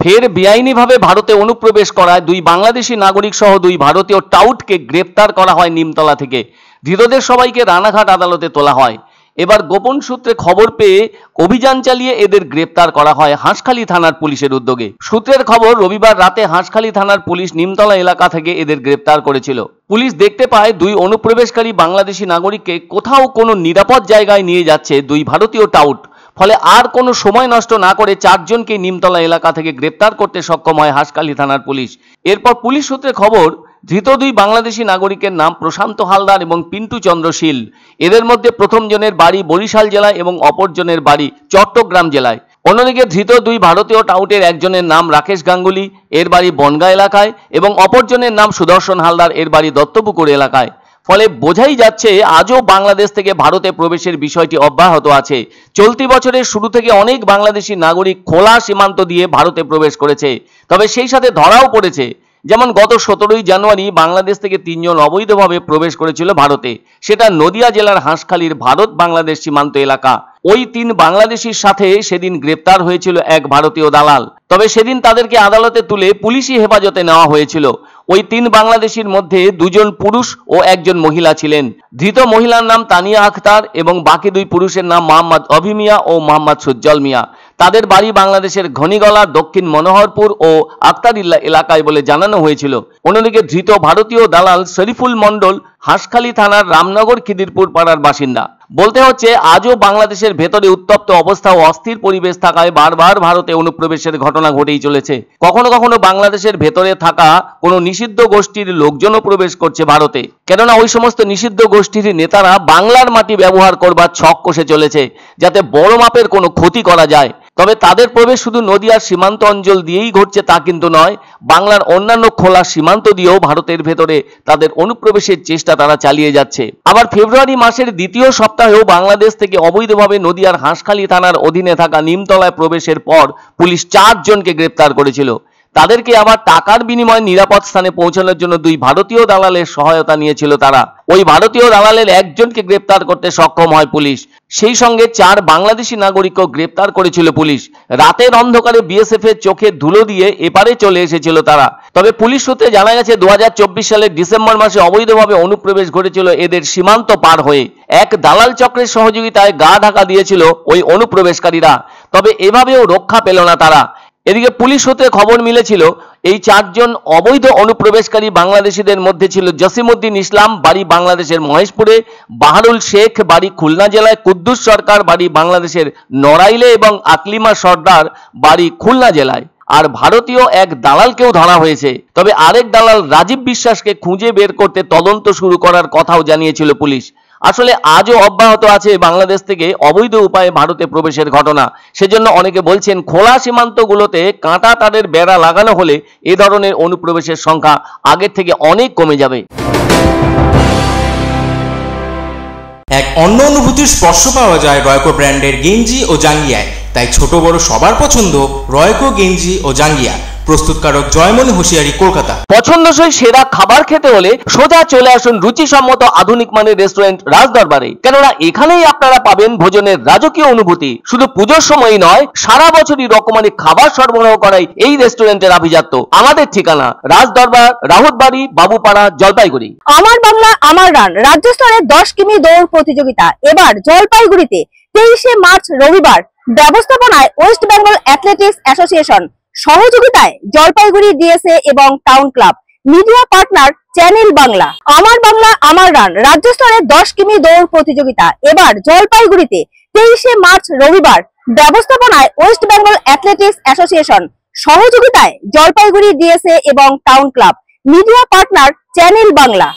ফের বেআইনিভাবে ভারতে অনুপ্রবেশ করায় দুই বাংলাদেশি নাগরিক সহ দুই ভারতীয় টাউটকে গ্রেপ্তার করা হয় নিমতলা থেকে। ধৃতদের সবাইকে রানাঘাট আদালতে তোলা হয়। এবার গোপন সূত্রে খবর পেয়ে অভিযান চালিয়ে এদের গ্রেপ্তার করা হয় হাঁসখালি থানার পুলিশের উদ্যোগে। সূত্রের খবর, রবিবার রাতে হাঁসখালি থানার পুলিশ নিমতলা এলাকা থেকে এদের গ্রেপ্তার করেছিল। পুলিশ দেখতে পায় দুই অনুপ্রবেশকারী বাংলাদেশি নাগরিককে কোথাও কোনো নিরাপদ জায়গায় নিয়ে যাচ্ছে দুই ভারতীয় টাউট। ফলে আর কোনো সময় নষ্ট না করে চারজনকে নিমতলা এলাকা থেকে গ্রেপ্তার করতে সক্ষম হয় হাঁসখালি থানার পুলিশ। এরপর পুলিশ সূত্রে খবর, ধৃত দুই বাংলাদেশি নাগরিকের নাম প্রশান্ত হালদার এবং পিন্টু চন্দ্র শীল। এদের মধ্যে প্রথম জনের বাড়ি বরিশাল জেলায় এবং অপরজনের বাড়ি চট্টগ্রাম জেলায়। অন্যদিকে ধৃত দুই ভারতীয় টাউটের একজনের নাম রাকেশ গাঙ্গুলি, এর বাড়ি বনগাঁ এলাকায়, এবং অপরজনের নাম সুদর্শন হালদার, এর বাড়ি দত্তপুকুর এলাকায়। ফলে বোঝাই যাচ্ছে আজও বাংলাদেশ থেকে ভারতে প্রবেশের বিষয়টি অব্যাহত আছে। চলতি বছরের শুরু থেকে অনেক বাংলাদেশি নাগরিক খোলা সীমান্ত দিয়ে ভারতে প্রবেশ করেছে, তবে সেই সাথে ধরাও পড়েছে। যেমন গত 17ই জানুয়ারি বাংলাদেশ থেকে 3 জন অবৈধভাবে প্রবেশ করেছিল ভারতে, সেটা নদিয়া জেলার হাঁসখালির ভারত বাংলাদেশ সীমান্ত এলাকা। ওই 3 বাংলাদেশির সাথে সেদিন গ্রেপ্তার হয়েছিল এক ভারতীয় দালাল। তবে সেদিন তাদেরকে আদালতে তুলে পুলিশি হেফাজতে নেওয়া হয়েছিল। ওই 3 বাংলাদেশির মধ্যে 2 জন পুরুষ ও 1 জন মহিলা ছিলেন। ধৃত মহিলার নাম তানিয়া আখতার এবং বাকি 2 পুরুষের নাম মোহাম্মদ অভি মিয়া ও মোহাম্মদ সুজ্জ্বল মিয়া। তাদের বাড়ি বাংলাদেশের ঘনিগলা, দক্ষিণ মনোহরপুর ও আক্তারিল্লা এলাকায় বলে জানানো হয়েছিল। অন্যদিকে ধৃত ভারতীয় দালাল শরীফুল মণ্ডল হাঁসখালি থানার রামনগর খিদিরপুর পাড়ার বাসিন্দা। বলতে হচ্ছে আজও বাংলাদেশের ভেতরে উত্তপ্ত অবস্থা ও অস্থির পরিবেশ থাকায় বারবার ভারতে অনুপ্রবেশের ঘটনা ঘটেই চলেছে। কখনো কখনো বাংলাদেশের ভেতরে থাকা কোনো নিষিদ্ধ গোষ্ঠীর লোকজনও প্রবেশ করছে ভারতে, কেননা ওই সমস্ত নিষিদ্ধ গোষ্ঠীর নেতারা বাংলার মাটি ব্যবহার করবার ছক কষে চলেছে যাতে বড় মাপের কোনো ক্ষতি করা যায়। তবে তাদের প্রবেশ শুধু নদিয়ার সীমান্ত অঞ্চল দিয়েই ঘটছে তা কিন্তু নয়, বাংলার অন্যান্য খোলা সীমান্ত দিয়েও ভারতের ভেতরে তাদের অনুপ্রবেশের চেষ্টা তারা চালিয়ে যাচ্ছে। আবার ফেব্রুয়ারি মাসের দ্বিতীয় সপ্তাহেও বাংলাদেশ থেকে অবৈধভাবে নদিয়ার হাঁসখালি থানার অধীনে থাকা নিমতলায় প্রবেশের পর পুলিশ 4 জনকে গ্রেপ্তার করেছিল। তাদেরকে আবার টাকার বিনিময়ে নিরাপদ স্থানে পৌঁছানোর জন্য 2 ভারতীয় দালালের সহায়তা নিয়েছিল তারা। ওই ভারতীয় দালালের 1 জনকে গ্রেপ্তার করতে সক্ষম হয় পুলিশ। সেই সঙ্গে 4 বাংলাদেশি নাগরিকও গ্রেপ্তার করেছিল পুলিশ। রাতের অন্ধকারে বিএসএফ এর চোখে ধুলো দিয়ে এপারে চলে এসেছিল তারা। তবে পুলিশ সূত্রে জানা গেছে 2024 সালের ডিসেম্বর মাসে অবৈধভাবে অনুপ্রবেশ ঘটেছিল এদের সীমান্ত পার হয়ে। এক দালাল চক্রের সহযোগিতায় গা ঢাকা দিয়েছিল ওই অনুপ্রবেশকারীরা, তবে এভাবেও রক্ষা পেল না তারা। এদিকে পুলিশ সূত্রে খবর মিলেছিল এই 4 জন অবৈধ অনুপ্রবেশকারী বাংলাদেশিদের মধ্যে ছিল জসিমউদ্দিন ইসলাম, বাড়ি বাংলাদেশের মহেশপুরে, বাহারুল শেখ, বাড়ি খুলনা জেলায়, কুদ্দুস সরকার, বাড়ি বাংলাদেশের নড়াইলে, এবং আকলিমা সর্দার, বাড়ি খুলনা জেলায়। আর ভারতীয় এক দালালকেও ধরা হয়েছে। তবে আরেক দালাল রাজীব বিশ্বাসকে খুঁজে বের করতে তদন্ত শুরু করার কথাও জানিয়েছিল পুলিশ। আসলে আজও অব্যাহত আছে বাংলাদেশ থেকে অবৈধ উপায়ে ভারতে প্রবেশের ঘটনা। সেজন্য অনেকে বলছেন খোলা সীমান্তগুলোতে কাঁটা তারের বেড়া লাগানো হলে এ ধরনের অনুপ্রবেশের সংখ্যা আগের থেকে অনেক কমে যাবে। এক অন্য অনুভূতির স্পর্শ পাওয়া যায় রয়কো ব্র্যান্ডের গেঞ্জি ও জাঙ্গিয়ায়। তাই ছোট বড় সবার পছন্দ রয়কো গেঞ্জি ও জাঙ্গিয়া। প্রস্তুতকারক জয়মনি হোশিয়ারি, কলকাতা। পছন্দসই সেরা খাবার খেতে হলে সোজা চলে আসুন রুচিসম্মত আধুনিক মানের রেস্টুরেন্ট রাজদরবারে, কেননা এখানেই আপনারা পাবেন ভোজনের রাজকীয় অনুভূতি। শুধু পুজোর সময়ই নয়, সারা বছরই রকমারি খাবার সরবরাহ করাই এই রেস্টুরেন্টের আভিজাত্য। আমাদের ঠিকানা রাজদরবার, রাহুতবাড়ি, বাবুপাড়া, জলপাইগুড়ি। আমার বাংলা আমার রান রাজ্য স্তরের 10 কিমি দৌড় প্রতিযোগিতা এবার জলপাইগুড়িতে 23শে মার্চ রবিবার। ব্যবস্থাপনায় ওয়েস্ট বেঙ্গল অ্যাথলেটিক্স অ্যাসোসিয়েশন, সহযোগিতায় জলপাইগুড়ি ডিএসএ এবং town club, media partner channel Bangla. আমার বাংলা আমার রান রাজ্য স্তরের 10 কিমি দৌড় প্রতিযোগিতা এবার জলপাইগুড়িতে 23শে মার্চ রবিবার। ব্যবস্থাপনায় ওয়েস্ট বেঙ্গল অ্যাথলেটিক্স অ্যাসোসিয়েশন, সহযোগিতায় জলপাইগুড়ি ডিএসএ এবং town club, media partner channel Bangla.